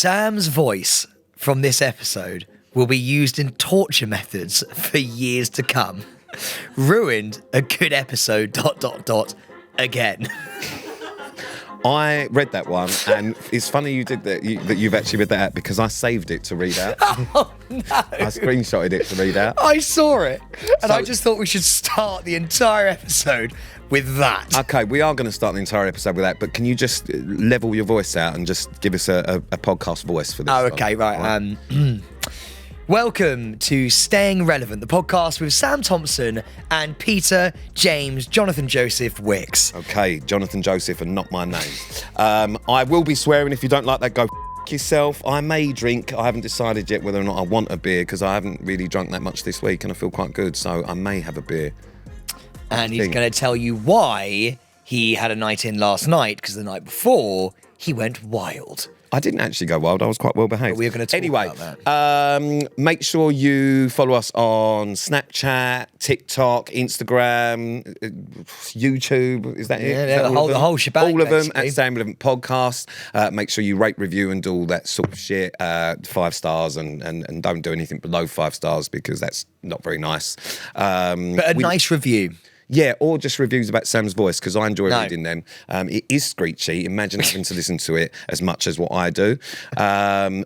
Sam's voice from this episode will be used in torture methods for years to come. Ruined a good episode, ... again. I read that one, and it's funny you did that. That you've actually read that out because I saved it to read out. Oh, no. I screenshotted it to read out. I saw it, and I just thought we should start the entire episode with that. Okay, we are going to start the entire episode with that, but can you just level your voice out and just give us a podcast voice for this? Oh, okay, right. Welcome to Staying Relevant, the podcast with Sam Thompson and Peter James Jonathan Joseph Wicks. Okay, Jonathan Joseph and not my name. I will be swearing. If you don't like that, go yourself. I may drink. I haven't decided yet whether or not I want a beer because I haven't really drunk that much this week and I feel quite good, so I may have a beer. And he's going to tell you why he had a night in last night, because the night before he went wild. I didn't actually go wild. I was quite well behaved. But we're going to talk about that. Make sure you follow us on Snapchat, TikTok, Instagram, YouTube. Is that it? Yeah, the whole shebang. All of them basically. at Staying Relevant Podcast. Make sure you rate, review, and do all that sort of shit. 5 stars and don't do anything below 5 stars because that's not very nice. But nice review. Yeah, or just reviews about Sam's voice, because I enjoy reading them. It is screechy. Imagine having to listen to it as much as what I do.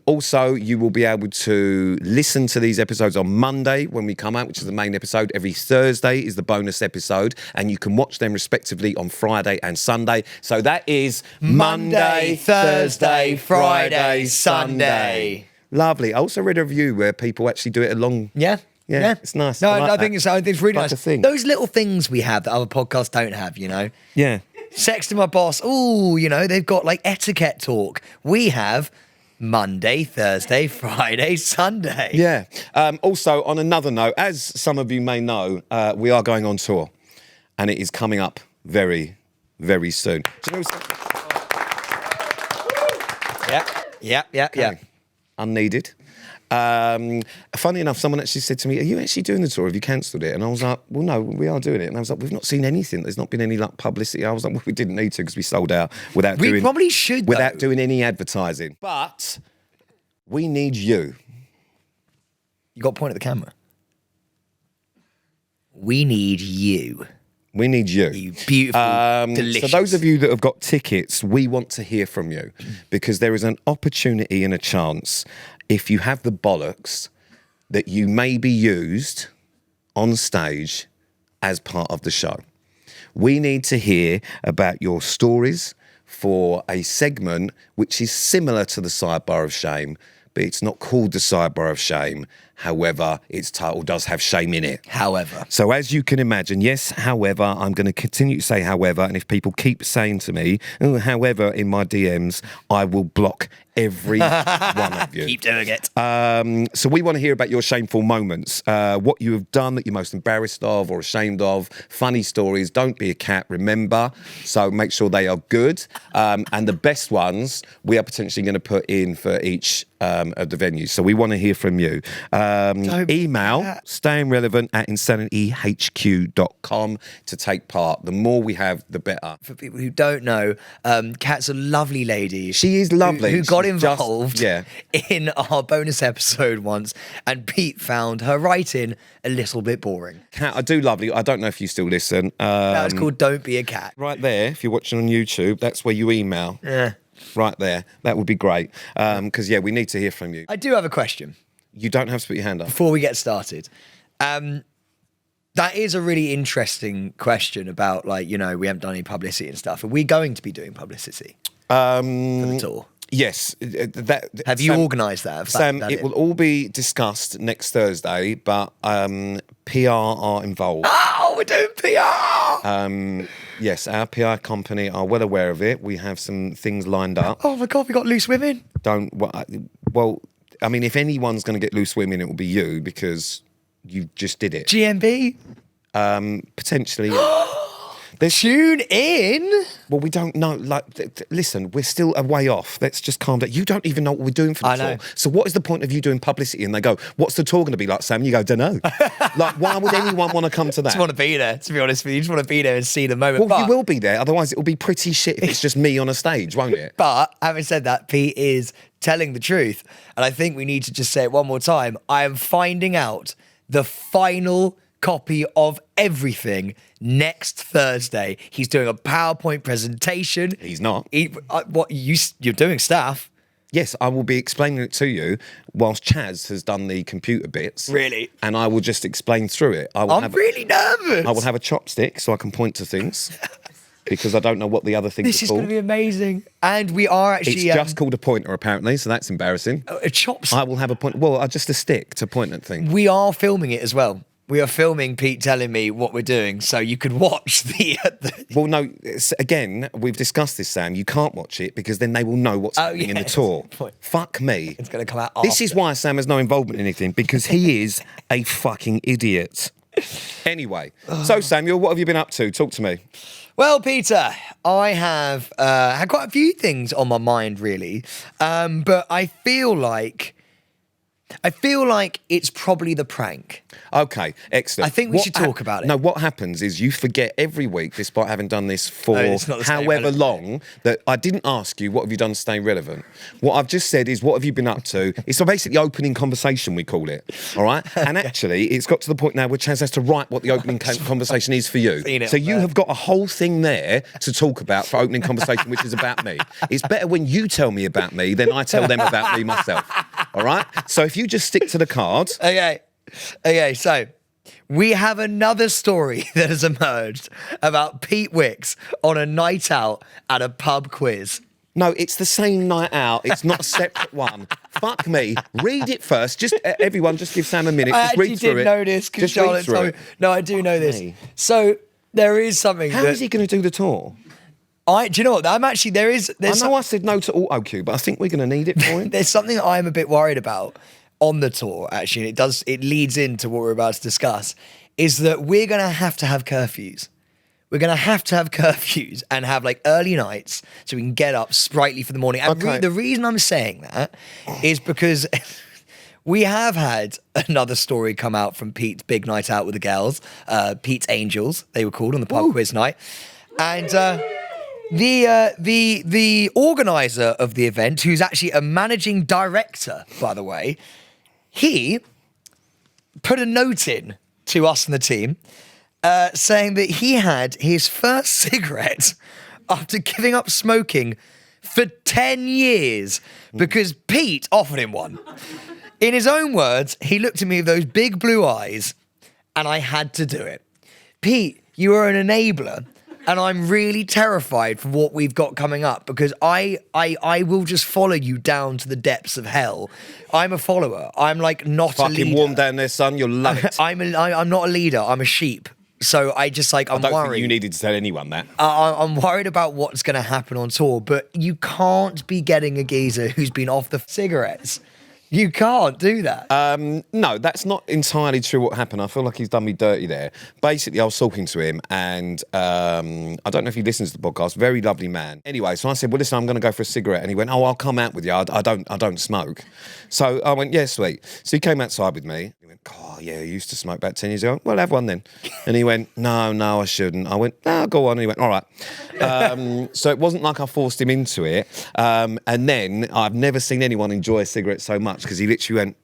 Also, you will be able to listen to these episodes on Monday when we come out, which is the main episode. Every Thursday is the bonus episode, and you can watch them respectively on Friday and Sunday. So that is Monday, Thursday, Friday, Sunday. Lovely. I also read a review where people actually do it along... Yeah, it's nice. No, I think it's really nice. Those little things we have that other podcasts don't have, you know? Yeah. Sex to my boss. Ooh, you know, they've got like etiquette talk. We have Monday, Thursday, Friday, Sunday. Yeah. Also, on another note, as some of you may know, we are going on tour, and it is coming up very, very soon. Do you know Yeah. Unneeded. Funny enough, someone actually said to me, "Are you actually doing the tour? Have you cancelled it?" And I was like, "Well, no, we are doing it." And I was like, "We've not seen anything. There's not been any like publicity." I was like, "Well, we didn't need to because we sold out without We probably should, without doing any advertising." But we need you. You got to point at the camera. We need you. We need you. You beautiful, delicious. So those of you that have got tickets, we want to hear from you because there is an opportunity and a chance, if you have the bollocks, that you may be used on stage as part of the show. We need to hear about your stories for a segment which is similar to the Sidebar of Shame, but it's not called the Sidebar of Shame. However, its title does have shame in it. However. So as you can imagine, yes, however, I'm going to continue to say however, and if people keep saying to me, "Oh, however," in my DMs, I will block every one of you. Keep doing it. So we want to hear about your shameful moments, what you have done that you're most embarrassed of or ashamed of, funny stories. Don't be a cat, remember. So make sure they are good. And the best ones we are potentially going to put in for each of the venues. So we want to hear from you. Email stayingrelevant@insanityhq.com to take part. The more we have, the better. For people who don't know, Kat's a lovely lady. She is lovely. Who got involved in our bonus episode once, and Pete found her writing a little bit boring. Kat, I do love you. I don't know if you still listen. That's called Don't Be a Cat. Right there, if you're watching on YouTube, that's where you email. Yeah. Right there. That would be great. Because, we need to hear from you. I do have a question. You don't have to put your hand up. Before we get started. That is a really interesting question about, like, you know, we haven't done any publicity and stuff. Are we going to be doing publicity for the tour? Yes. Have you organised that? Sam, it will all be discussed next Thursday, but PR are involved. Oh, we're doing PR! Yes, our PR company are well aware of it. We have some things lined up. Oh my God, we got loose women? Well, I mean, if anyone's going to get loose women, it will be you because you just did it. GMB? Potentially, yeah. Tune in. Well, we don't know. Listen, we're still a way off. Let's just calm down. You don't even know what we're doing for the tour. know. So what is the point of you doing publicity? And they go, what's the tour going to be like, Sam? And you go, don't know. Why would anyone want to come to that? I just want to be there, to be honest with you. You just want to be there and see the moment. Well, you will be there. Otherwise, it will be pretty shit if it's just me on a stage, won't it? But having said that, Pete is telling the truth. And I think we need to just say it one more time. I am finding out the final copy of everything next Thursday. He's doing a PowerPoint presentation. He's not. You're doing stuff. Yes, I will be explaining it to you whilst Chaz has done the computer bits. Really? And I will just explain through it. I'm really nervous. I will have a chopstick so I can point to things because I don't know what the other things This are is called. going to be amazing. And we are actually... It's just called a pointer, apparently, so that's embarrassing. A chopstick? I will have a point. Well, just a stick to point at things. We are filming it as well. We are filming Pete telling me what we're doing, so you could watch the Well, no, again, we've discussed this, Sam. You can't watch it because then they will know what's happening in the tour. Fuck me. It's going to come out This is why Sam has no involvement in anything, because he is a fucking idiot. Anyway, so Samuel, what have you been up to? Talk to me. Well, Peter, I have had quite a few things on my mind, really. But I feel like it's probably the prank. Okay, excellent. I think we should talk about it. No, what happens is you forget every week, despite having done this for it's not the same however relevant. long, that I didn't ask you, what have you done to stay relevant? What I've just said is, what have you been up to? It's basically opening conversation, we call it, all right? And actually, it's got to the point now where Chaz has to write what the opening conversation is for you. So you have got a whole thing there to talk about for opening conversation, which is about me. It's better when you tell me about me than I tell them about me myself, all right? So if you just stick to the cards. Okay, so we have another story that has emerged about Pete Wicks on a night out at a pub quiz. No, it's the same night out. It's not a separate one. Fuck me. Read it first. Just everyone, just give Sam a minute. Just read through it. I actually did know this because Charlotte told me. No, I do know this. So there is something. How is he going to do the tour? Do you know what? I'm actually there's I know I said no to auto cue, but I think we're going to need it for him. There's something that I'm a bit worried about on the tour, actually, and it leads into what we're about to discuss, is that we're going to have curfews. We're going to have curfews and have like early nights so we can get up sprightly for the morning. And the reason I'm saying that is because we have had another story come out from Pete's big night out with the girls, Pete's Angels, they were called on the pub quiz night. And the organizer of the event, who's actually a managing director, by the way, he put a note in to us and the team saying that he had his first cigarette after giving up smoking for 10 years because Pete offered him one. In his own words, he looked at me with those big blue eyes and I had to do it. Pete, you are an enabler. And I'm really terrified for what we've got coming up because I will just follow you down to the depths of hell. I'm a follower. I'm like not a leader. Fucking warm down there, son. You'll love it. I'm not a leader. I'm a sheep. So I'm I don't worried. think you needed to tell anyone that. I'm worried about what's going to happen on tour, but you can't be getting a geezer who's been off the cigarettes. You can't do that. No, that's not entirely true what happened. I feel like he's done me dirty there. Basically, I was talking to him and I don't know if he listens to the podcast, very lovely man. Anyway, so I said, well, listen, I'm going to go for a cigarette. And he went, oh, I'll come out with you. I don't smoke. So I went, yeah, sweet. So he came outside with me. He went, oh, yeah, I used to smoke about 10 years ago. Well, have one then. And he went, no, I shouldn't. I went, no, go on. And he went, all right. So it wasn't like I forced him into it. And then I've never seen anyone enjoy a cigarette so much because he literally went...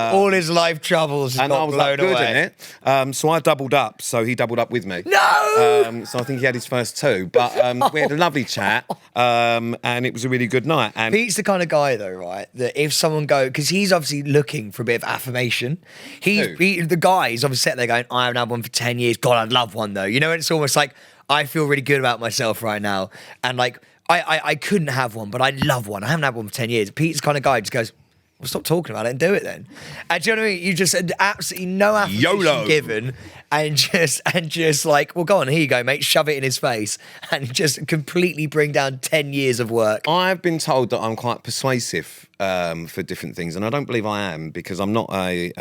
All his life troubles just and I got was blown like, good, away. innit? So I doubled up, so he doubled up with me. No! So I think he had his first two. But we had a lovely chat, and it was a really good night. And Pete's the kind of guy, though, right, that if someone because he's obviously looking for a bit of affirmation. The guy is obviously sitting there going, I haven't had one for 10 years. God, I'd love one, though. You know, it's almost like, I feel really good about myself right now. And like, I couldn't have one, but I'd love one. I haven't had one for 10 years. Pete's the kind of guy who just goes, well, stop talking about it and do it then. And do you know what I mean? You just had absolutely no affirmation YOLO. given, and just like, well, go on, here you go, mate, shove it in his face, and just completely bring down 10 years of work. I've been told that I'm quite persuasive for different things, and I don't believe I am, because I'm not I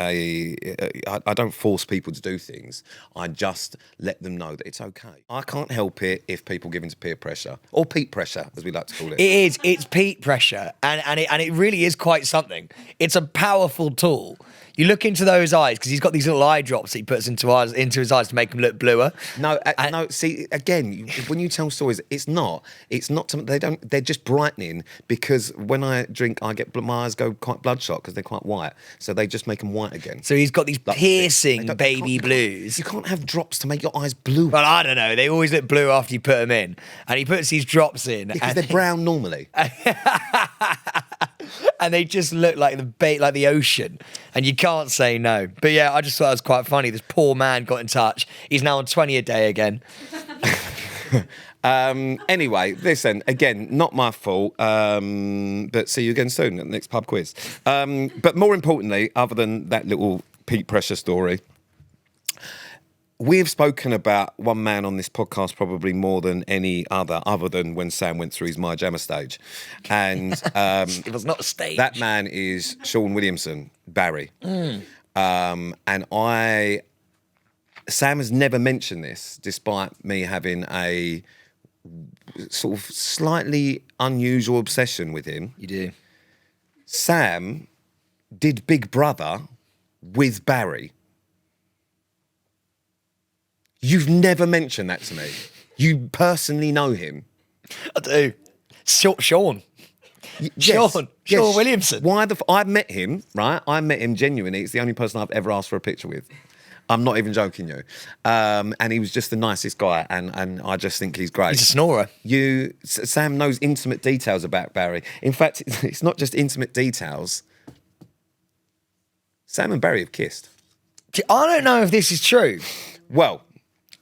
don't force people to do things. I just let them know that it's okay. I can't help it if people give into peer pressure, or peat pressure, as we like to call it. It's peak pressure, and it really is quite something. It's a powerful tool. You look into those eyes, because he's got these little eye drops that he puts into his eyes to make them look bluer. No. See, again, when you tell stories, it's not something they're just brightening, because when I drink, my eyes go quite bloodshot because they're quite white, so they just make them white again. So he's got these piercing baby blues. You can't have drops to make your eyes blue. Well, I don't know. They always look blue after you put them in, and he puts these drops in, Because they're brown normally. and they just look like the ocean, and you can't say no. But yeah, I just thought it was quite funny. This poor man got in touch. He's now on 20 a day again. Anyway, listen, again, not my fault, but see you again soon at the next pub quiz. But more importantly, other than that little peak pressure story, we have spoken about one man on this podcast probably more than any other than when Sam went through his My Jammer stage. And It was not a stage. that man is Shaun Williamson, Barry. And Sam has never mentioned this, despite me having a sort of slightly unusual obsession with him. You do. Sam did Big Brother with Barry. You've never mentioned that to me. You personally know him. I do. Shaun. Yes, Shaun yes. Williamson. I met him, right? I met him genuinely. It's the only person I've ever asked for a picture with. I'm not even joking you. And he was just the nicest guy, and I just think he's great. He's a snorer. Sam knows intimate details about Barry. In fact, it's not just intimate details. Sam and Barry have kissed. I don't know if this is true. Well,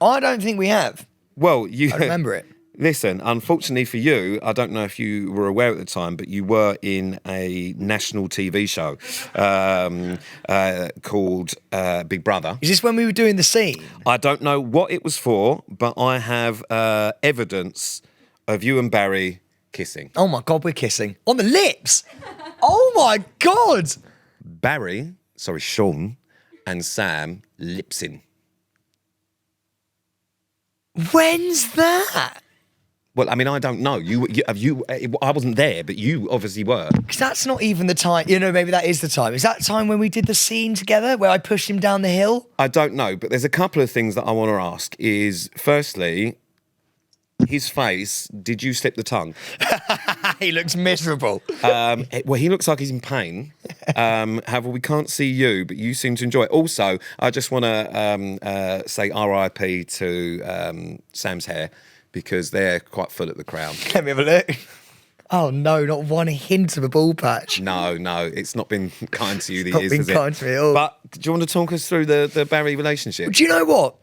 I don't think we have. I remember it. Listen, unfortunately for you, I don't know if you were aware at the time, but you were in a national TV show called Big Brother. Is this when we were doing the scene? I don't know what it was for, but I have evidence of you and Barry kissing. Oh my God, we're kissing. On the lips? Oh my God. Shaun and Sam lipsing. When's that? Well, I mean, I don't know. I wasn't there, but you obviously were. Because that's not even the time. Maybe that is the time. Is that time when we did the scene together, where I pushed him down the hill? I don't know, but there's a couple of things that I want to ask. firstly, his face, did you slip the tongue? He looks miserable. Well, he looks like he's in pain. However, we can't see you, but you seem to enjoy it. Also, I just want to say RIP to Sam's hair, because they're quite full at the crown. Let me have a look. Oh no, not one hint of a ball patch. No, it's not been kind to you these years, Not has been kind it? to me at all. But do you want to talk us through the Barry relationship? Do you know what?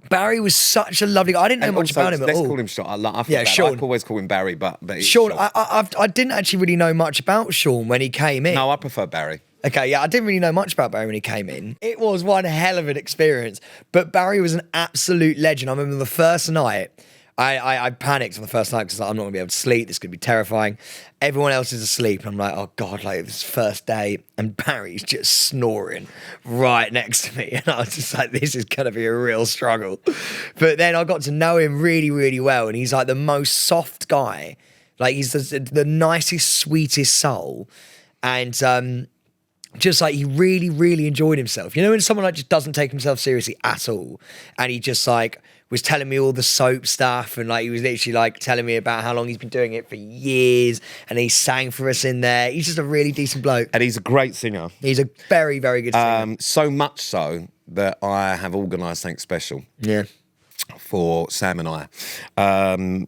Barry was such a lovely guy. I didn't know much about him at all. Let's call him Shaun. Shaun. I always call him Barry, but it's Shaun, Shaun. I didn't actually really know much about Shaun when he came in. No, I prefer Barry. Okay, yeah, I didn't really know much about Barry when he came in. It was one hell of an experience. But Barry was an absolute legend. I remember the first night, I panicked on the first night because I'm not going to be able to sleep. This is going to be terrifying. Everyone else is asleep. And I'm like, oh God, like this first day. And Barry's just snoring right next to me. And I was just like, this is going to be a real struggle. But then I got to know him really, really well. And he's like the most soft guy. Like he's the nicest, sweetest soul. And just like he really, really enjoyed himself. When someone like just doesn't take himself seriously at all. And he just like was telling me all the soap stuff, and like he was literally like telling me about how long he's been doing it for years, and he sang for us in there. He's just a really decent bloke. And he's a great singer. He's a very, very good singer. So much so that I have organised something special. Yeah. For Sam and I.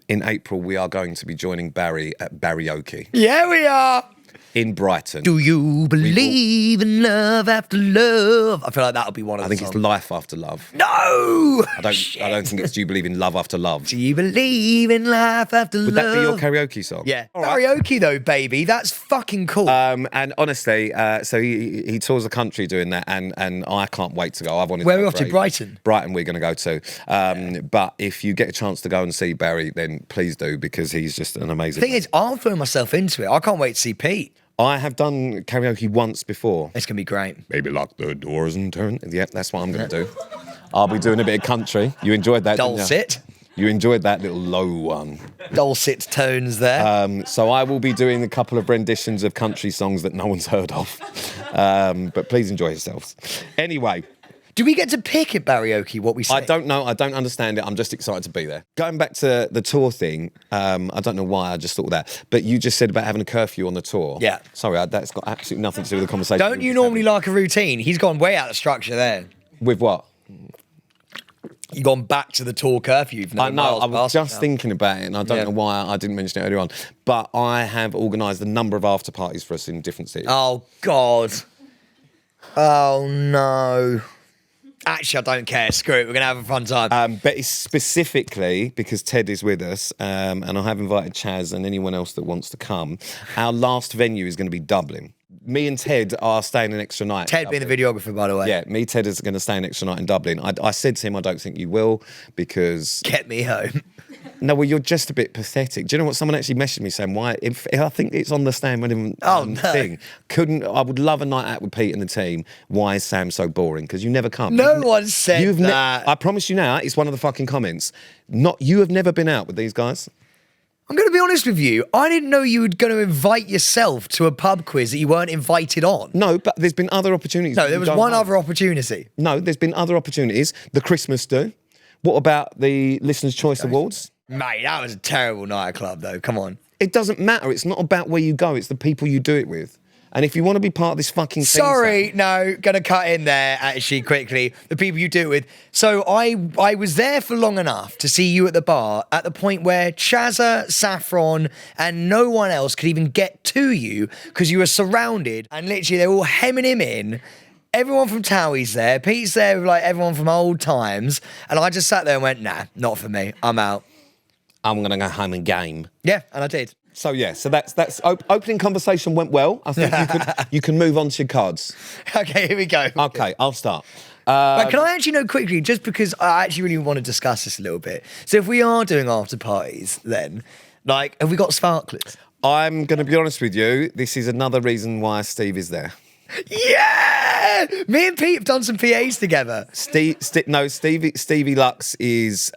In April, we are going to be joining Barry at karaoke. Yeah, we are. in Brighton. Do you believe in love after love? I feel like that'll be one of the I think songs. it's Life After Love. No! I don't think it's Do You Believe in Love After Love. Do you believe in life after love? Would that be your karaoke song? Yeah. All right. Karaoke though, baby. That's fucking cool. And honestly, so he tours the country doing that, and I can't wait to go. I've wanted Where to are we go off for to? ages. Brighton? Brighton we're going to go to. But if you get a chance to go and see Barry, then please do, because he's just an amazing The thing man. is, I'll throw myself into it. I can't wait to see Pete. I have done karaoke once before. It's going to be great. Maybe lock the doors and turn. Yeah, that's what I'm going to do. I'll be doing a bit of country. You enjoyed that, didn't you? Dulcet. You enjoyed that little low one. Dulcet tones there. So I will be doing a couple of renditions of country songs that no one's heard of. But please enjoy yourselves. Anyway. Do we get to pick at karaoke what we say? I don't know. I don't understand it. I'm just excited to be there. Going back to the tour thing, I don't know why I just thought that. But you just said about having a curfew on the tour. Yeah. Sorry, that's got absolutely nothing to do with the conversation. Don't you normally like a routine? He's gone way out of structure there. With what? You've gone back to the tour curfew. You've I know. miles I was past just it now. thinking about it, and I don't know why I didn't mention it earlier on. But I have organised a number of after parties for us in different cities. Oh, God. Oh, no. Actually, I don't care. Screw it. We're going to have a fun time. But it's specifically because Ted is with us, and I have invited Chaz and anyone else that wants to come. Our last venue is going to be Dublin. Me and Ted are staying an extra night. Ted being the videographer, by the way. Yeah, me, Ted is going to stay an extra night in Dublin. I said to him, I don't think you will, because... Get me home. No, well, you're just a bit pathetic. Do you know what? Someone actually messaged me saying, why? I think it's on the Stan Williamson thing. I would love a night out with Pete and the team. Why is Sam so boring? Because you never come. No one said that. I promise you now, it's one of the fucking comments. You have never been out with these guys. I'm going to be honest with you. I didn't know you were going to invite yourself to a pub quiz that you weren't invited on. No, but there's been other opportunities. No, there was one other opportunity. No, there's been other opportunities. The Christmas do. What about the Listener's Choice Awards? Mate, that was a terrible nightclub, though. Come on. It doesn't matter. It's not about where you go. It's the people you do it with. And if you want to be part of this fucking thing... Sorry, no, gonna cut in there, actually, quickly. The people you do it with. So I was there for long enough to see you at the bar at the point where Chazza, Saffron, and no one else could even get to you because you were surrounded, and literally they were all hemming him in. Everyone from Towie's there. Pete's there with like everyone from old times. And I just sat there and went, nah, not for me. I'm out. I'm going to go home and game. Yeah, and I did. So that's opening conversation went well. I think you can move on to your cards. Okay, here we go. Okay, I'll start. But can I actually know quickly, just because I actually really want to discuss this a little bit. So if we are doing after parties, then, like, have we got sparklers? I'm going to be honest with you. This is another reason why Steve is there. Yeah! Me and Pete have done some PAs together. Stevie Lux is...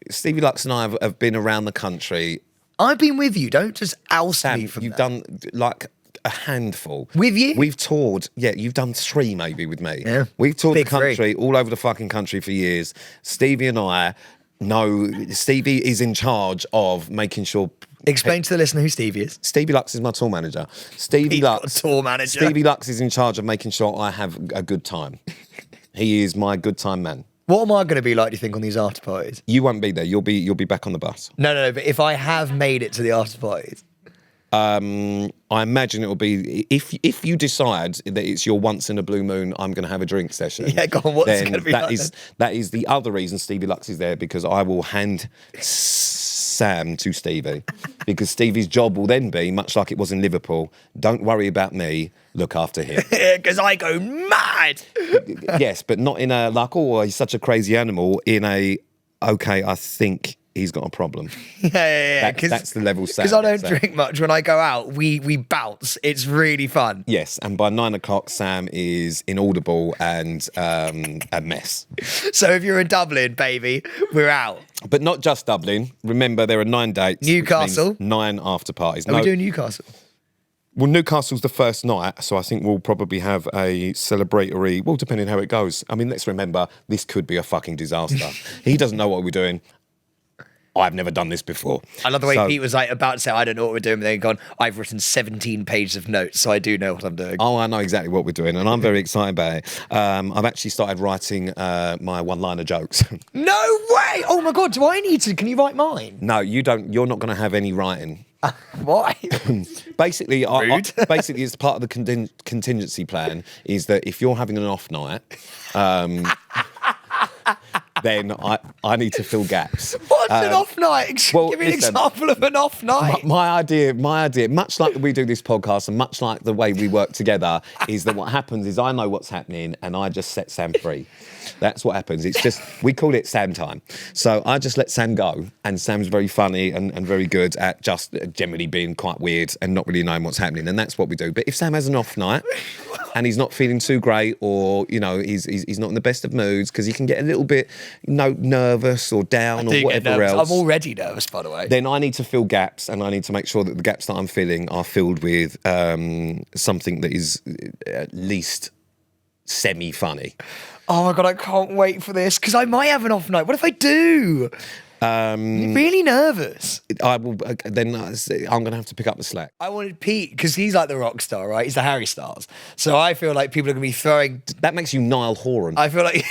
Stevie Lux and I have been around the country. I've been with you. Don't just oust me from You've that. done, like... a handful. With you? We've toured, you've done 3 maybe with me. Yeah. We've toured Big the country, all over the fucking country for years. Stevie and I know, Stevie is in charge of making sure... Explain to the listener who Stevie is. Stevie Lux is my tour manager. He's got a tour manager. Stevie Lux is in charge of making sure I have a good time. He is my good time man. What am I going to be like, do you think, on these after parties? You won't be there. You'll be back on the bus. No, but if I have made it to the after parties... I imagine it will be if you decide that it's your once in a blue moon, I'm going to have a drink session. Yeah, go on. What's it going to be that like is that is the other reason Stevie Lux is there, because I will hand Sam to Stevie, because Stevie's job will then be much like it was in Liverpool. Don't worry about me. Look after him. Because I go mad. Yes, but not in a like, oh, he's such a crazy animal. In a okay, I think he's got a problem. Yeah. That's the level. Because I don't drink much. When I go out, we bounce. It's really fun. Yes, and by 9 o'clock, Sam is inaudible and a mess. So if you're in Dublin, baby, we're out. But not just Dublin. Remember, there are 9 dates. which Newcastle? means 9 after parties. Are we doing Newcastle? Well, Newcastle's the first night, so I think we'll probably have a celebratory... Well, depending how it goes. I mean, let's remember, this could be a fucking disaster. He doesn't know what we're doing. I've never done this before. I love the way Pete was like about to say, I don't know what we're doing, but then gone, I've written 17 pages of notes, so I do know what I'm doing. Oh, I know exactly what we're doing, and I'm very excited about it. I've actually started writing my one-liner jokes. No way! Oh my God, do I need to? Can you write mine? No, you don't. You're not going to have any writing. Why? Basically, basically, it's part of the contingency plan is that if you're having an off night, then I need to fill gaps. What's an off night? Well, Give me an example of an off night. My idea, much like we do this podcast and much like the way we work together, is that what happens is I know what's happening and I just set Sam free. That's what happens. It's just, we call it Sam time. So I just let Sam go, and Sam's very funny and very good at just generally being quite weird and not really knowing what's happening, and that's what we do. But if Sam has an off night and he's not feeling too great, or, you know, he's not in the best of moods, because he can get a little bit, you know, nervous or down or whatever else. I'm already nervous, by the way. Then I need to fill gaps, and I need to make sure that the gaps that I'm filling are filled with something that is at least semi-funny. Oh my God, I can't wait for this, because I might have an off night. What if I do? I'm really nervous. I will. Then I'm going to have to pick up the slack. I wanted Pete, because he's like the rock star, right? He's the Harry Styles. So I feel like people are going to be throwing... That makes you Niall Horan. I feel like...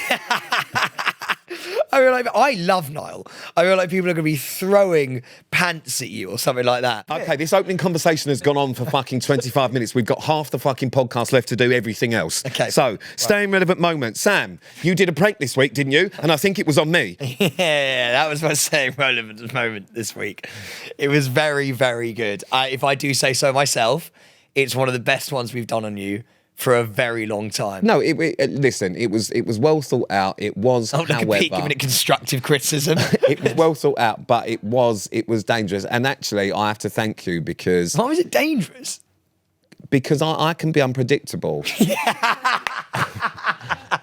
I love Niall. I feel like people are going to be throwing pants at you or something like that. Okay, this opening conversation has gone on for fucking 25 minutes. We've got half the fucking podcast left to do everything else. Okay. So, staying relevant moment. Sam, you did a prank this week, didn't you? And I think it was on me. Yeah, that was my staying relevant moment this week. It was very, very good. If I do say so myself, it's one of the best ones we've done on you for a very long time. No, listen, it was well thought out. It was, however, Pete giving it constructive criticism. It was well thought out, but it was dangerous. And actually, I have to thank you because... Why was it dangerous? Because I can be unpredictable.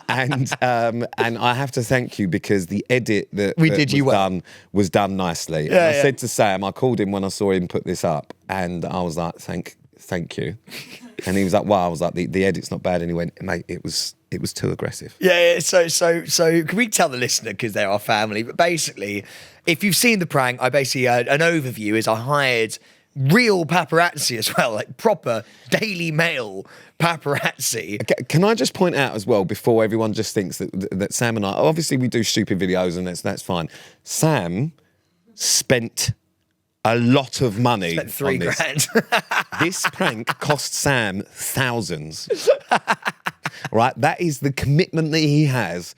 And I have to thank you because the edit that was done nicely. I said to Sam, I called him when I saw him put this up, and I was like, thank you. And he was like, wow. I was like, the edit's not bad. And he went, mate, it was too aggressive. Yeah. So can we tell the listener, because they're our family, but basically, if you've seen the prank, I basically, an overview is I hired real paparazzi as well, like proper Daily Mail paparazzi. Okay, can I just point out as well, before everyone just thinks that Sam and I, obviously we do stupid videos and that's fine. Sam spent a lot of money. Spent $3,000. This prank cost Sam thousands. Right? That is the commitment that he has.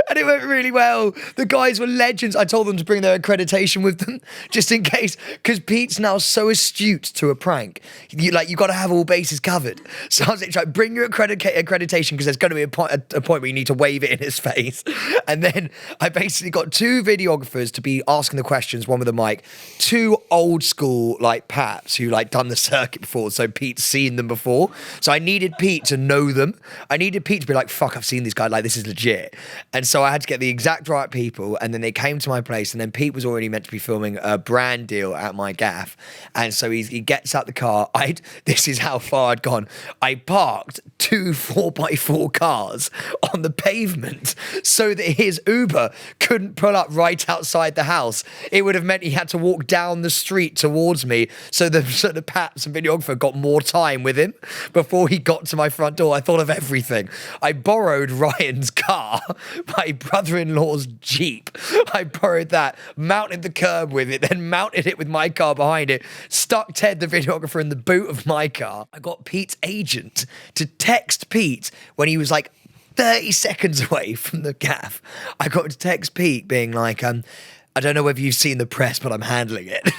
And it went really well. The guys were legends. I told them to bring their accreditation with them, just in case, because Pete's now so astute to a prank. You got to have all bases covered. So I was like, bring your accreditation, because there's going to be a point where you need to wave it in his face. And then I basically got 2 videographers to be asking the questions, one with a mic, 2 old school paps who done the circuit before, so Pete's seen them before. So I needed Pete to know them. I needed Pete to be like, fuck, I've seen these guys, this is legit. And so I had to get the exact right people, and then they came to my place, and then Pete was already meant to be filming a brand deal at my gaff. And so he gets out the car. This is how far I'd gone. I parked 2 4x4 cars on the pavement so that his Uber couldn't pull up right outside the house. It would have meant he had to walk down the street towards me, so the paps and videographer got more time with him before he got to my front door. I thought of everything. I borrowed Ryan's car, my brother-in-law's Jeep. I borrowed that, mounted the curb with it, then mounted it with my car behind it, stuck Ted, the videographer, in the boot of my car. I got Pete's agent to text Pete when he was 30 seconds away from the gaff. I got to text Pete being like, I don't know whether you've seen the press, but I'm handling it.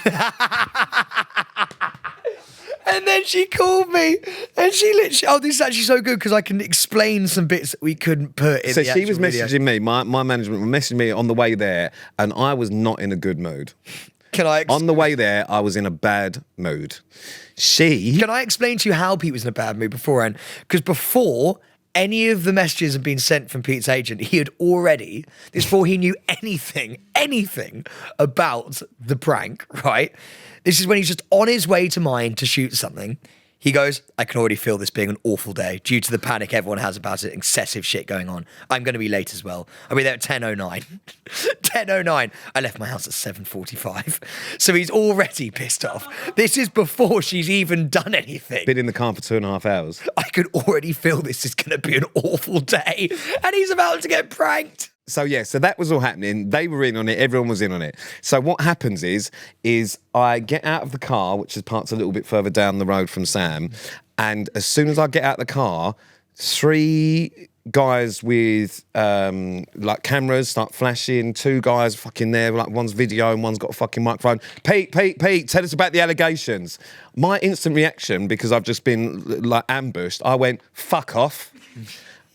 And then she called me, and she literally, this is actually so good because I can explain some bits that we couldn't put in the actual So she was video. messaging me, my management were messaging me on the way there, and I was not in a good mood. On the way there, I was in a bad mood. Can I explain to you how Pete was in a bad mood beforehand? Because before any of the messages had been sent from Pete's agent, he had already, this before he knew anything about the prank, right? This is when he's just on his way to mine to shoot something. He goes, I can already feel this being an awful day due to the panic everyone has about it, excessive shit going on. I'm going to be late as well. I'll be there at 10:09. 10:09. I left my house at 7:45. So he's already pissed off. This is before she's even done anything. Been in the car for 2.5 hours. I could already feel this is going to be an awful day. And he's about to get pranked. So that was all happening. They were in on it. Everyone was in on it. So what happens is I get out of the car, which is parked a little bit further down the road from Sam, and as soon as I get out of the car, 3 guys with like cameras start flashing. 2 guys fucking there, like one's video and one's got a fucking microphone. Pete, tell us about the allegations. My instant reaction, because I've just been like ambushed, I went, fuck off,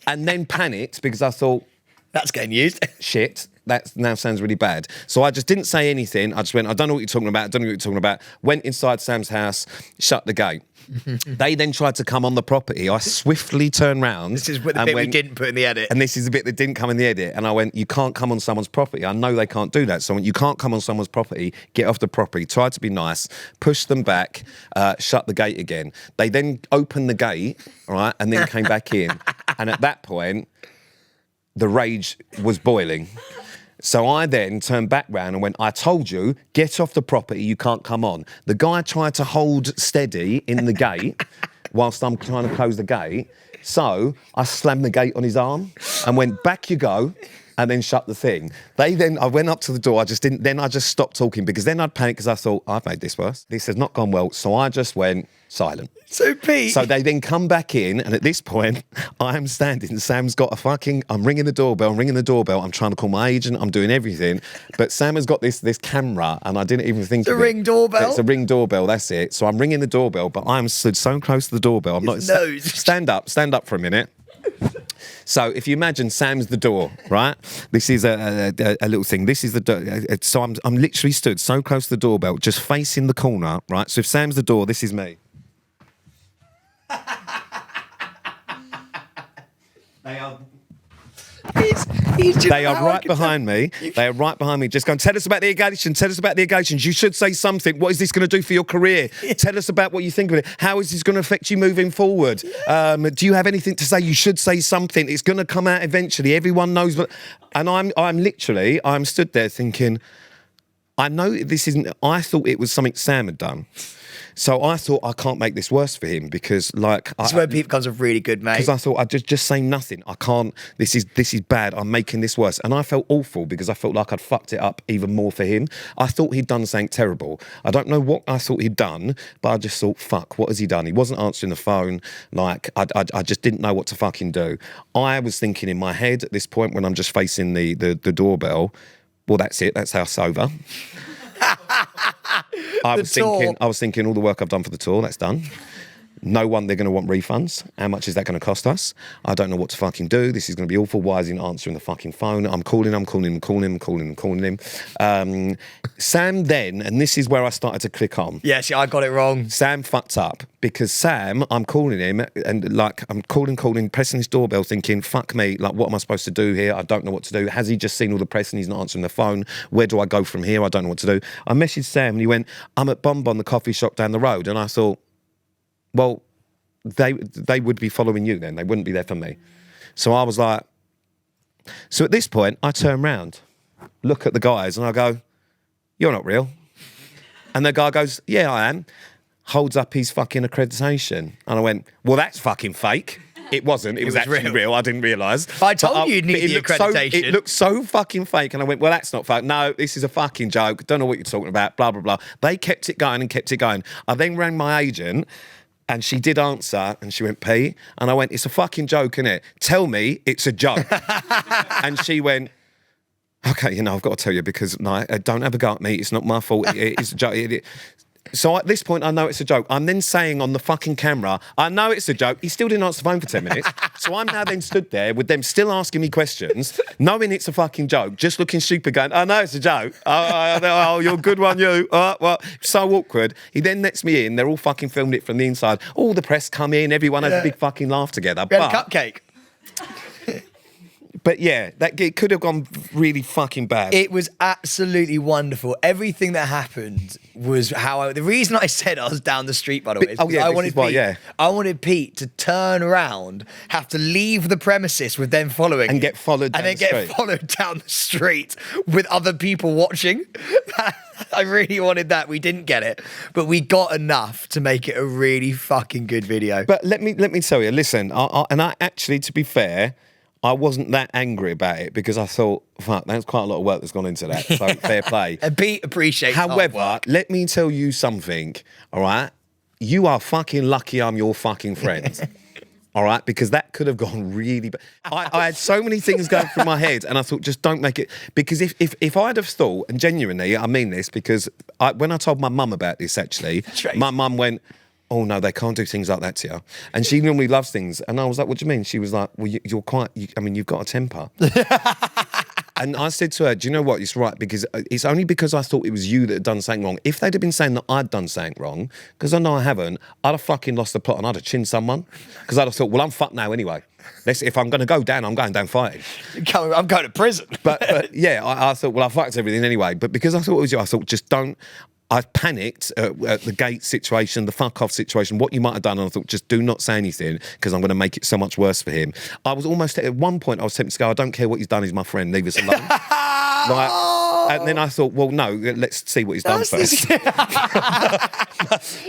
and then panicked because I thought, that's getting used. Shit, that now sounds really bad. So I just didn't say anything. I just went, I don't know what you're talking about. Went inside Sam's house, shut the gate. They then tried to come on the property. I swiftly turned round. This is the bit we didn't put in the edit. And this is the bit that didn't come in the edit. And I went, you can't come on someone's property. I know they can't do that. So I went, you can't come on someone's property. Get off the property. Try to be nice. Push them back. Shut the gate again. They then opened the gate, right, and then came back in. And at that point, the rage was boiling. So I then turned back round and went, I told you, get off the property, you can't come on. The guy tried to hold steady in the gate whilst I'm trying to close the gate. So I slammed the gate on his arm and went, back you go, and then shut the thing. I went up to the door, I just stopped talking because then I'd panic because I thought, I've made this worse. This has not gone well. So I just went silent. So Pete. So they then come back in, and at this point, I am standing. Sam's got I'm ringing the doorbell. I'm trying to call my agent. I'm doing everything. But Sam has got this camera, and I didn't even think of it. Ring doorbell? It's a ring doorbell, that's it. So I'm ringing the doorbell, but I'm stood so close to the doorbell. I'm not. Stand up for a minute. So if you imagine Sam's the door, right? This is a little thing. This is the door. So I'm literally stood so close to the doorbell, just facing the corner, right? So if Sam's the door, this is me. They are. They are right behind me. They are right behind me. Just going, tell us about the allegations. Tell us about the allegations. You should say something. What is this going to do for your career? Tell us about what you think of it. How is this going to affect you moving forward? Do you have anything to say? You should say something. It's going to come out eventually. Everyone knows. And I'm stood there thinking, I know this isn't. I thought it was something Sam had done. So I thought, I can't make this worse for him because, like, this is where Pete becomes a really good mate. Because I thought, I just say nothing. I can't. This is bad. I'm making this worse, and I felt awful because I felt like I'd fucked it up even more for him. I thought he'd done something terrible. I don't know what I thought he'd done, but I just thought, fuck, what has he done? He wasn't answering the phone. Like, I just didn't know what to fucking do. I was thinking in my head at this point when I'm just facing the doorbell. Well, that's it. That's us over. I was thinking all the work I've done for the tour, that's done. No one, they're going to want refunds. How much is that going to cost us? I don't know what to fucking do. This is going to be awful. Why is he not answering the fucking phone? I'm calling him. Sam then, and this is where I started to click on. Yeah, I got it wrong. Sam fucked up because Sam, I'm calling him and like I'm calling, pressing his doorbell thinking, fuck me, like what am I supposed to do here? I don't know what to do. Has he just seen all the press and he's not answering the phone? Where do I go from here? I don't know what to do. I messaged Sam and he went, I'm at Bonbon, the coffee shop down the road. And I thought, well, they would be following you then. They wouldn't be there for me. So I was like, so at this point, I turn round, look at the guys and I go, you're not real. And the guy goes, yeah, I am. Holds up his fucking accreditation. And I went, well, that's fucking fake. It wasn't. It was actually real. I didn't realise. I told you you'd need the accreditation. It looked so fucking fake. And I went, well, that's not fake. No, this is a fucking joke. Don't know what you're talking about. Blah, blah, blah. They kept it going. I then rang my agent. And she did answer, and she went, Pete. And I went, it's a fucking joke, innit? Tell me it's a joke. And she went, okay, I've got to tell you because don't have a go at me. It's not my fault. It's a joke. So at this point, I know it's a joke. I'm then saying on the fucking camera, I know it's a joke. He still didn't answer the phone for 10 minutes. So I'm now then stood there with them still asking me questions, knowing it's a fucking joke, just looking stupid going, I know it's a joke. Oh, you're a good one, you. Well, so awkward. He then lets me in. They're all fucking filming it from the inside. All the press come in. Everyone has a big fucking laugh together. We had a cupcake. But yeah, it could have gone really fucking bad. It was absolutely wonderful. Everything that happened was the reason I said I was down the street, by the way, is I wanted Pete to turn around, have to leave the premises with them following and get followed down the street. And then get followed down the street with other people watching. I really wanted that. We didn't get it, but we got enough to make it a really fucking good video. But let me tell you, listen, I actually, to be fair, I wasn't that angry about it because I thought, fuck, that's quite a lot of work that's gone into that. So fair play. And Pete appreciates hard However, work. let me tell you something, all right? You are fucking lucky I'm your fucking friend. All right, because that could have gone really bad. I had so many things going through my head, and I thought, just don't make it. Because if I'd have thought, and genuinely, I mean this, because when I told my mum about this, actually, my mum went, oh no, they can't do things like that to you. And she normally loves things. And I was like, what do you mean? She was like, well, you're quite, you've got a temper. And I said to her, do you know what? It's right, because it's only because I thought it was you that had done something wrong. If they'd have been saying that I'd done something wrong, because I know I haven't, I'd have fucking lost the plot and I'd have chinned someone. Because I'd have thought, well, I'm fucked now anyway. If I'm going to go down, I'm going down fighting. I'm going to prison. But yeah, I thought, well, I fucked everything anyway. But because I thought it was you, I thought, just don't. I panicked at the gate situation, the fuck off situation, what you might have done, and I thought, just do not say anything because I'm going to make it so much worse for him. I was almost, at one point, I was tempted to go, I don't care what he's done, he's my friend, leave us alone. And then I thought, well, no, let's see what he's done first.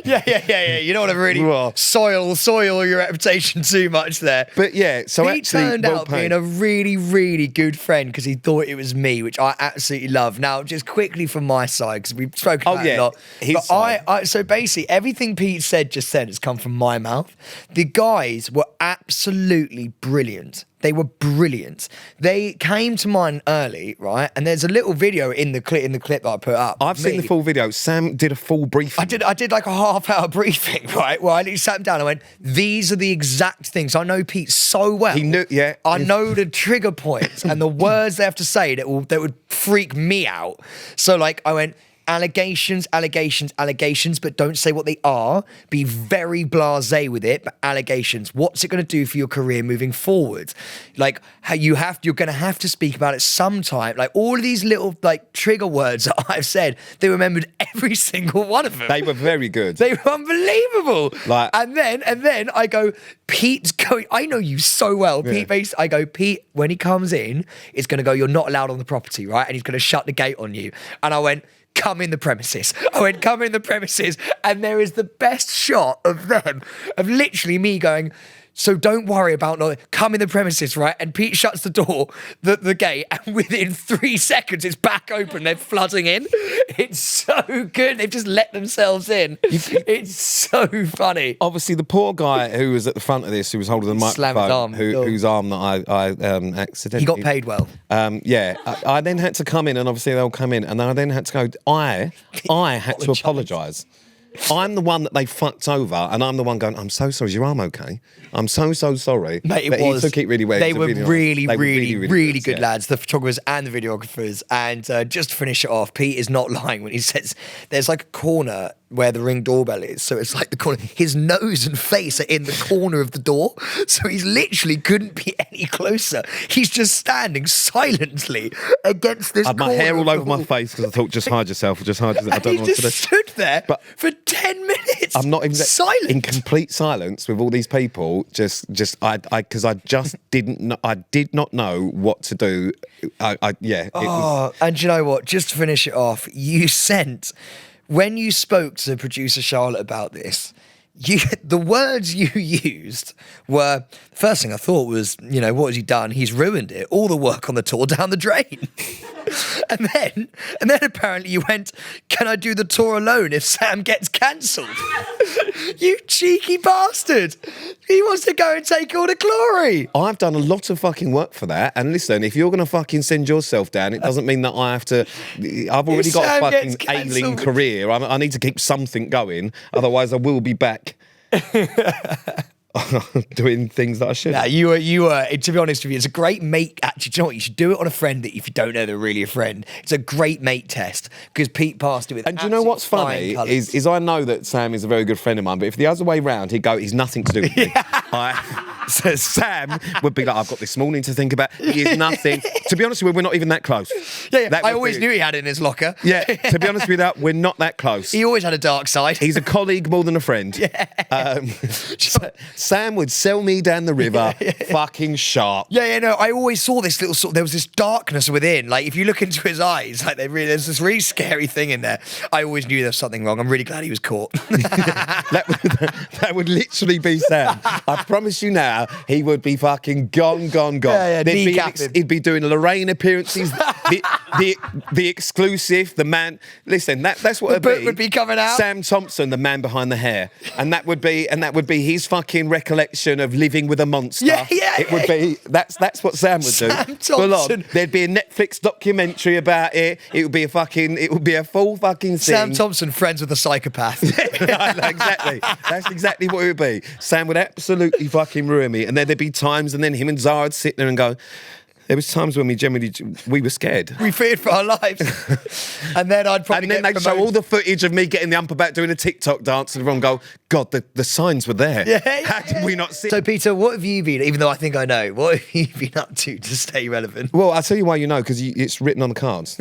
Yeah. You don't want to really soil your reputation too much there. But yeah, so he turned out being a really, really good friend because he thought it was me, which I absolutely love. Now, just quickly from my side, because we've spoken about it a lot. But so basically, everything Pete said just then has come from my mouth. The guys were absolutely brilliant. They were brilliant. They came to mine early, right? And there's a little video in the clip that I put up. I've seen the full video. Sam did a full briefing. I did like a half-hour briefing, right? Where I literally sat him down and went, these are the exact things. I know Pete so well. He knew, yeah. I know the trigger points and the words they have to say that would freak me out. So like I went, allegations, but don't say what they are. Be very blasé with it, but allegations. What's it going to do for your career moving forward? Like how you're going to have to speak about it sometime. Like all of these little like trigger words that I've said, they remembered every single one of them. They were very good. They were unbelievable. Like, and then I go, Pete's going, I know you so well. Yeah. Pete, when he comes in, it's going to go, you're not allowed on the property, right? And he's going to shut the gate on you. And I went, come in the premises. And there is the best shot of them, of literally me going, so don't worry about come in the premises, right? And Pete shuts the door, the gate, and within 3 seconds it's back open. They're flooding in. It's so good. They've just let themselves in. It's so funny. Obviously, the poor guy who was at the front of this, who was holding the microphone, whose arm that I accidentally... He got paid well. I then had to come in, and obviously they'll come in, and then I then had to go, I had to apologise. I'm the one that they fucked over, and I'm the one going, I'm so sorry, is your arm okay? I'm so sorry. Mate, but he took it really well. They were really good yeah. lads, the photographers and the videographers. And just to finish it off, Pete is not lying when he says there's like a corner where the Ring doorbell is. So it's like the corner. His nose and face are in the corner of the door. So he's literally couldn't be any closer. He's just standing silently against this corner. I had my hair all over my face because I thought, just hide yourself. I don't know what to do. He just stood there for 10 minutes. I'm not even silent. In complete silence with all these people. Because I just didn't know. I did not know what to do. And you know what? Just to finish it off, you sent... When you spoke to producer Charlotte about this, the words you used were, the first thing I thought was, what has he done? He's ruined it. All the work on the tour down the drain. and then apparently you went, can I do the tour alone if Sam gets cancelled? You cheeky bastard. He wants to go and take all the glory. I've done a lot of fucking work for that. And listen, if you're going to fucking send yourself down, it doesn't mean that I have to... I've already got a fucking ailing career. I need to keep something going. Otherwise, I will be back doing things that I shouldn't. Nah, you were, to be honest with you, it's a great mate. Actually, do you know what? You should do it on a friend that if you don't know they're really a friend. It's a great mate test because Pete passed it with. And do you know what's funny is I know that Sam is a very good friend of mine, but if the other way round, he'd go, he's nothing to do with me. So Sam would be like, I've got this morning to think about. He is nothing. To be honest with you, we're not even that close. Yeah. I always knew he had it in his locker. Yeah, to be honest with you, we're not that close. He always had a dark side. He's a colleague more than a friend. Yeah. Sam would sell me down the river, fucking sharp. Yeah, no, I always saw this little there was this darkness within. Like, if you look into his eyes, like there's this really scary thing in there. I always knew there was something wrong. I'm really glad he was caught. that would literally be Sam. I promise you now, he would be fucking gone. Yeah, He'd be doing Lorraine appearances, the exclusive, the man. Listen, that's what the book would be coming out. Sam Thompson, the man behind the hair, and that would be his fucking recollection of living with a monster. It would be that's what Sam would do. Sam Thompson. There'd be a Netflix documentary about it. It would be a full fucking thing. Sam Thompson, friends with a psychopath. Exactly. That's exactly what it would be. Sam would absolutely fucking ruin me. And then there'd be times, and then him and Zara would sit there and go, there was times when we were scared. We feared for our lives. And then I'd probably they'd show all the footage of me getting the ump about doing a TikTok dance, and everyone go, God, the signs were there. How did we not see? So, Peter, what have you been, even though I think I know, what have you been up to stay relevant? Well, I'll tell you why you know, because it's written on the cards.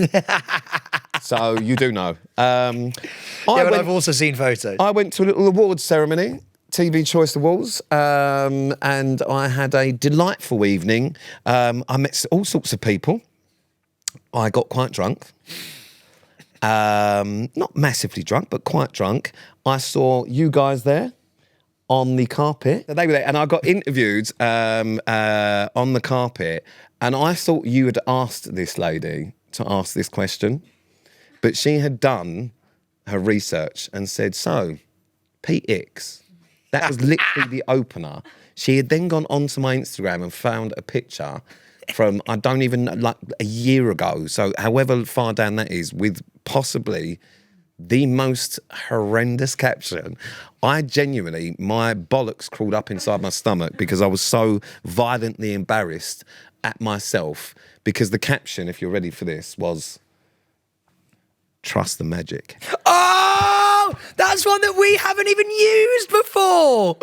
So you do know. I've also seen photos. I went to a little awards ceremony, TV Choice Awards, and I had a delightful evening. I met all sorts of people. I got quite drunk. Not massively drunk, but quite drunk. I saw you guys there on the carpet. They were there, and I got interviewed on the carpet, and I thought you had asked this lady to ask this question, but she had done her research and said, so, Pete Icks. That was literally the opener. She had then gone onto my Instagram and found a picture from, I don't even know, like a year ago. So however far down that is, with possibly the most horrendous caption. I genuinely, my bollocks crawled up inside my stomach because I was so violently embarrassed at myself, because the caption, if you're ready for this, was, trust the magic. Oh, that's one that we haven't even used before.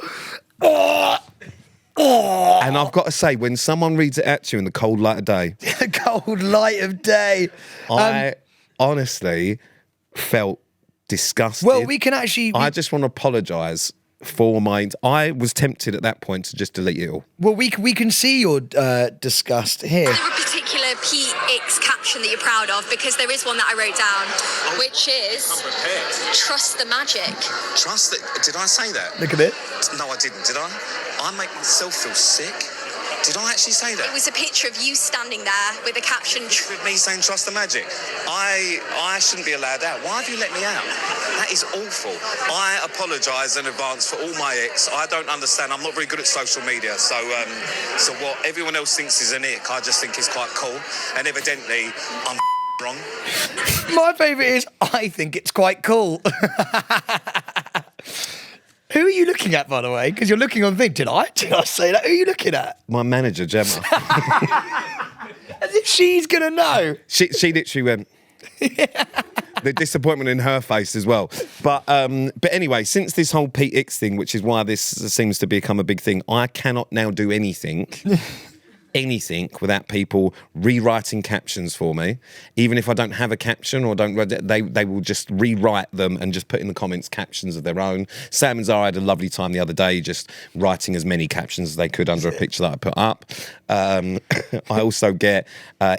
And I've got to say, when someone reads it at you in the cold light of day, the cold light of day, I honestly felt disgusted. Well, we can actually. I just want to apologise for my. I was tempted at that point to just delete it all. Well, we can see your disgust here. Is there a particular PX caption that you're proud of? Because there is one that I wrote down, which is trust the magic. Trust it. Did I say that? Look at it. No, I didn't. Did I? I make myself feel sick. Did I actually say that? It was a picture of you standing there with a caption. With me saying trust the magic. I shouldn't be allowed out. Why have you let me out? That is awful. I apologise in advance for all my icks. I don't understand. I'm not very good at social media. So what everyone else thinks is an ick, I just think is quite cool. And evidently, I'm wrong. My favourite is, I think it's quite cool. Who are you looking at, by the way? Because you're looking on the thing. Did I say that? Who are you looking at? My manager, Gemma. As if she's going to know. She literally went... The disappointment in her face as well. But anyway, since this whole Pete Icks thing, which is why this seems to become a big thing, I cannot now do anything without people rewriting captions for me. Even if I don't have a caption or don't, they will just rewrite them and just put in the comments captions of their own. Sam and Zara had a lovely time the other day just writing as many captions as they could under a picture that I put up. I also get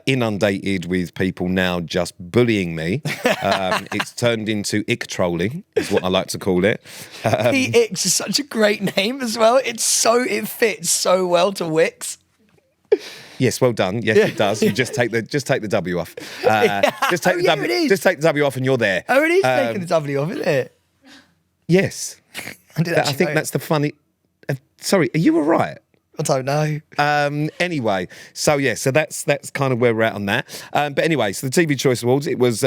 inundated with people now just bullying me. It's turned into ick trolling, is what I like to call it. Pete Icks is such a great name as well. It fits so well to Wicks. Yes, well done. Yes, it does. You just take the W off. Just take the W off, and you're there. Oh, it is taking the W off, isn't it? Yes. I think that's the funny. Sorry, are you all right? I don't know. Anyway, so that's kind of where we're at on that. But anyway, so the TV Choice Awards, it was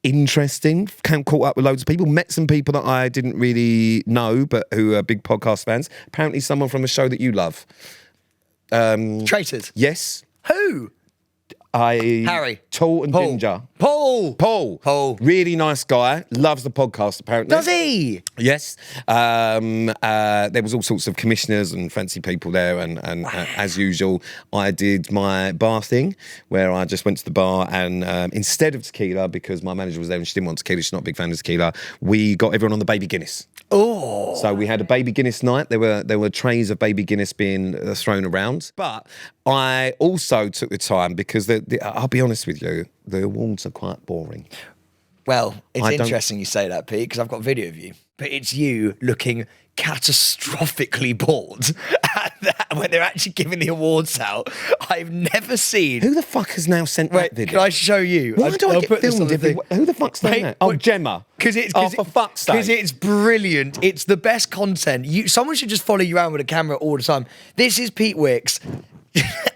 interesting. Caught up with loads of people. Met some people that I didn't really know, but who are big podcast fans. Apparently, someone from a show that you love. Traitors. Yes. Who? Harry. Tall and Paul. ginger. Paul. Really nice guy. Loves the podcast, apparently. Does he? Yes. There was all sorts of commissioners and fancy people there, and as usual, I did my bar thing where I just went to the bar and instead of tequila, because my manager was there and she didn't want tequila, she's not a big fan of tequila, we got everyone on the baby Guinness. Oh. So we had a baby Guinness night. There were trays of baby Guinness being thrown around. But I also took the time because I'll be honest with you, the awards are quite boring. Well, it's interesting you say that, Pete, because I've got a video of you. But it's you looking catastrophically bored at that when they're actually giving the awards out. I've never seen... Who the fuck has now sent that video? Can I show you? Why do I get filmed who the fuck's done that? Oh, Gemma. For fuck's sake. Because it's brilliant. It's the best content. Someone should just follow you around with a camera all the time. This is Pete Wicks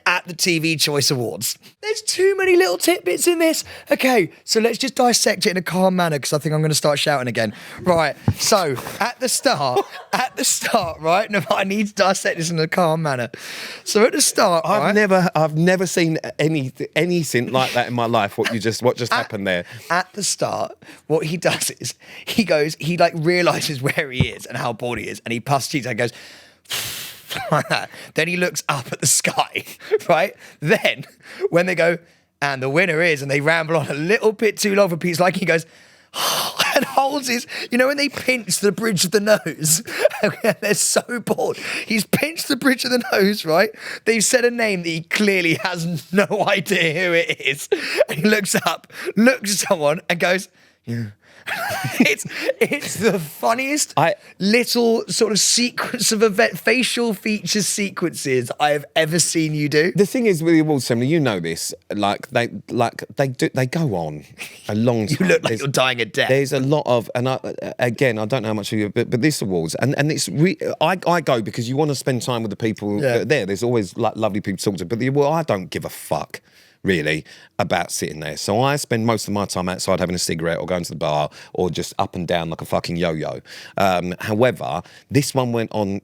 at the TV Choice Awards. There's too many little tidbits in this. Okay, so let's just dissect it in a calm manner because I think I'm going to start shouting again. Right, so at the start, right? No, I need to dissect this in a calm manner. So at the start, I've never seen anything like that in my life. What just happened there? At the start, what he does is he realises where he is and how bored he is, and he puffs cheeks and goes like that. Then he looks up at the sky, right? Then when they go, and the winner is, and they ramble on a little bit too long for Pete's like, he goes and holds his, when they pinch the bridge of the nose, they're so bored. He's pinched the bridge of the nose, right? They've said a name that he clearly has no idea who it is. And he looks up, looks at someone and goes, yeah. It's the funniest little sort of sequence of facial feature sequences I have ever seen you do. The thing is with the awards ceremony, you know this, they go on a long time. You look like you're dying a death. There's a lot of, and I don't know how much of you, but this awards, and it's I go because you want to spend time with the people that are there. There's always lovely people to talk to, but the award, I don't give a fuck really about sitting there. So I spend most of my time outside having a cigarette or going to the bar or just up and down like a fucking yo-yo. However, this one went on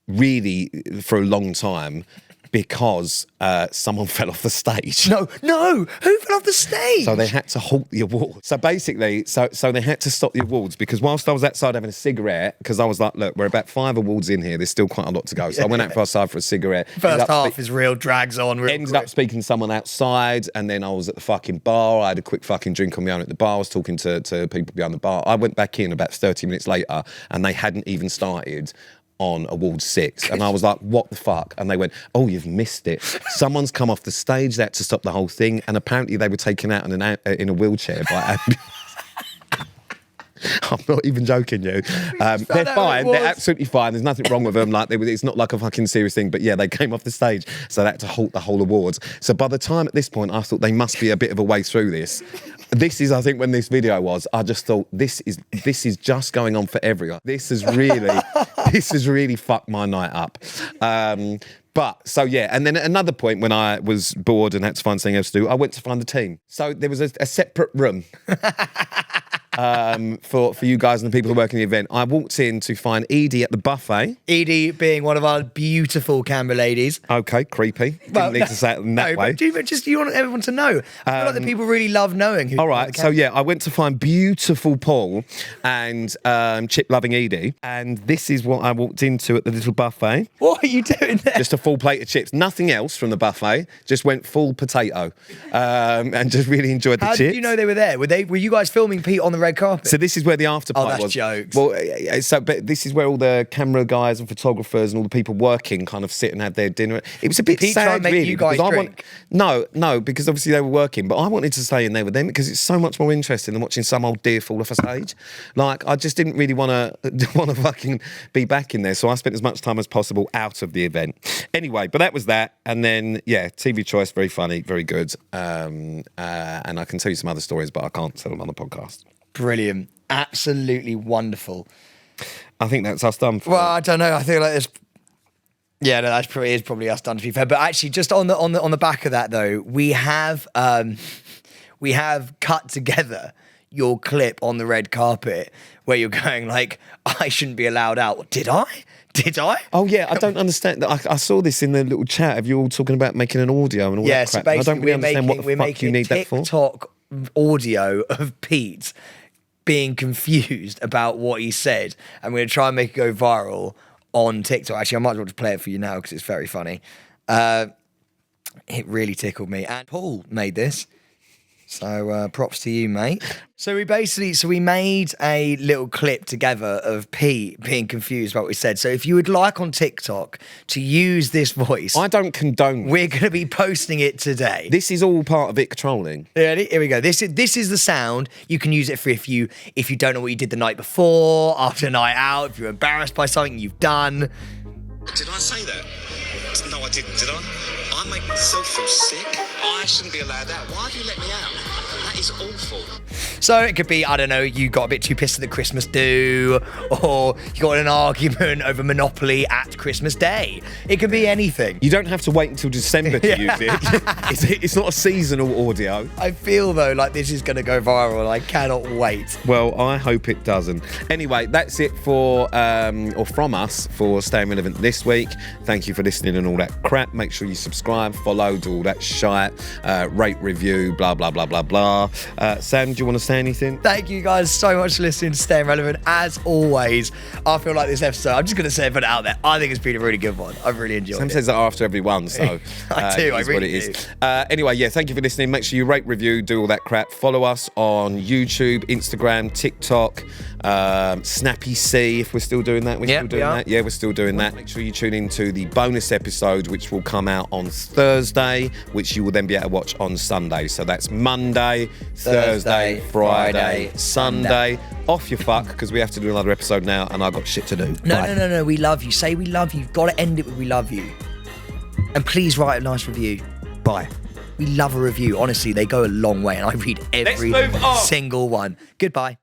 really for a long time because someone fell off the stage. No, who fell off the stage? So they had to halt the awards. So basically, so they had to stop the awards because whilst I was outside having a cigarette, because I was like, look, we're about 5 awards in here, there's still quite a lot to go. So I went outside for a cigarette. First half is real, drags on real Ended up speaking to someone outside, and then I was at the fucking bar. I had a quick fucking drink on my own at the bar. I was talking to people behind the bar. I went back in about 30 minutes later, and they hadn't even started on Award 6, and I was like, what the fuck? And they went, oh, you've missed it. Someone's come off the stage, they had to stop the whole thing, and apparently they were taken out in a wheelchair by I'm not even joking you. They're fine, they're absolutely fine, there's nothing wrong with them, it's not like a fucking serious thing, but yeah, they came off the stage, so they had to halt the whole awards. So by the time at this point, I thought they must be a bit of a way through this. This is, I think, when this video was, I just thought, this is just going on for everyone. This has really fucked my night up. But, so yeah, and then at another point when I was bored and had to find something else to do, I went to find the team. So there was a separate room for you guys and the people who work in the event. I walked in to find Edie at the buffet. Edie being one of our beautiful camera ladies. Okay, creepy. Didn't need to say it in that way. But you want everyone to know. I feel like the people really love knowing who. All right, so yeah, I went to find beautiful Paul and chip-loving Edie, and this is what I walked into at the little buffet. What are you doing there? Just a full plate of chips. Nothing else from the buffet. Just went full potato, and just really enjoyed the chips. How did you know they were there? Were you guys filming Pete on the red carpet? So this is where the after party that's was. Jokes. Well, but this is where all the camera guys and photographers and all the people working kind of sit and have their dinner. It was a bit Pete sad, try and make really. You guys drink? No, because obviously they were working. But I wanted to stay in there with them because it's so much more interesting than watching some old deer fall off a stage. Like, I just didn't really want to fucking be back in there. So I spent as much time as possible out of the event. Anyway, but that was that. And then, yeah, TV Choice, very funny, very good. And I can tell you some other stories, but I can't tell them on the podcast. Brilliant. Absolutely wonderful. I think that's us done for. Well, I don't know. I feel like there's... Yeah, no, that's probably us done, to be fair. But actually, just on the back of that, though, we have cut together your clip on the red carpet where you're going like, I shouldn't be allowed out. Did I? Oh yeah, I don't understand. I saw this in the little chat of you all talking about making an audio and all that crap. Basically, I don't really understand what the we're fuck you need that for. TikTok audio of Pete being confused about what he said. I'm going to try and make it go viral on TikTok. Actually, I might as well just play it for you now because it's very funny. It really tickled me. And Paul made this. So props to you, mate. So we made a little clip together of Pete being confused about what we said. So if you would like on TikTok to use this voice, I don't condone. We're going to be posting it today. This is all part of it trolling. Yeah, here we go. This is the sound. You can use it for if you don't know what you did the night before, after a night out, if you're embarrassed by something you've done. Did I say that? No, I didn't, did I? I make myself feel sick. I shouldn't be allowed out. Why have you let me out? That is awful. So it could be, I don't know, you got a bit too pissed at the Christmas do, or you got in an argument over Monopoly at Christmas Day. It could be anything. You don't have to wait until December to use it. It's not a seasonal audio. I feel, though, like this is going to go viral. I cannot wait. Well, I hope it doesn't. Anyway, that's it for, or from us, for Staying Relevant this week. Thank you for listening and all that crap. Make sure you subscribe, follow, do all that shite, rate, review, blah, blah, blah, blah, blah. Sam, do you want to say anything? Thank you guys so much for listening to Staying Relevant. As always, I feel like this episode, I'm just going to say it, put it out there. I think it's been a really good one. I've really enjoyed it. Sam says that after every one, so I do, it I is really what it do. is. Anyway, yeah, thank you for listening. Make sure you rate, review, do all that crap. Follow us on YouTube, Instagram, TikTok, Snappy C, if we're still doing that. We're still doing that. Yeah, we're still doing that. Make sure you tune into the bonus episode, which will come out on Thursday, which you will then be able to watch on Sunday. So that's Monday, Thursday, Friday, Sunday. Off your fuck, because we have to do another episode now, and I've got shit to do. No. We love you. Say we love you. You've got to end it with we love you. And please write a nice review. Bye. We love a review. Honestly, they go a long way, and I read every single one. Goodbye.